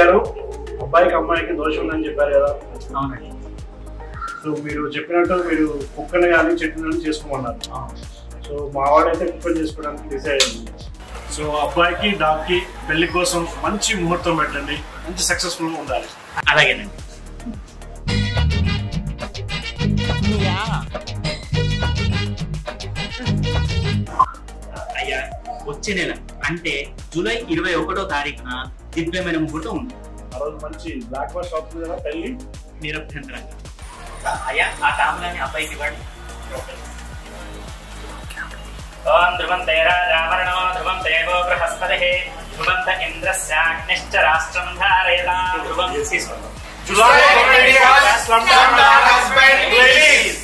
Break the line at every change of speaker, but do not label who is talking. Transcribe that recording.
గారు అబ్బాయికి అమ్మాయికి దోషం ఉందని చెప్పారు కదా.
అవునండి.
సో మీరు చెప్పినట్టు మీరు కుక్కని కానీ చెట్టుని కానీ చేసుకోమన్నారు. సో మా వాడైతే కుక్కని చేసుకోవడానికి డిసైడ్ అయింది. సో అబ్బాయికి డాక్కి పెళ్లి కోసం మంచి ముహూర్తం పెట్టండి, మంచి సక్సెస్ఫుల్గా ఉండాలి.
అలాగేనండి. అయ్యా, వచ్చే నెల అంటే జూలై 21వ తారీఖున దివ్యమైన ముహూర్తం ఉంది.
ఆ రోజు మంచి బ్లాక్ బస్ షాప్ కదా పెళ్లి.
నిరభ్యంతరంగా. అయ్యా, ఆ తాంబూలాన్ని అబ్బాయికి ఇవ్వండి. ఓం ధ్రువం తైరాజావరణో ధ్రువం దేవో బృహస్పతిః ధ్రువం త ఇంద్రస్యాగ్నిశ్చ రాష్ట్రం ధారయతాం. ధ్రువం తీసుకోండి.
July 20th, slumdog husband, please.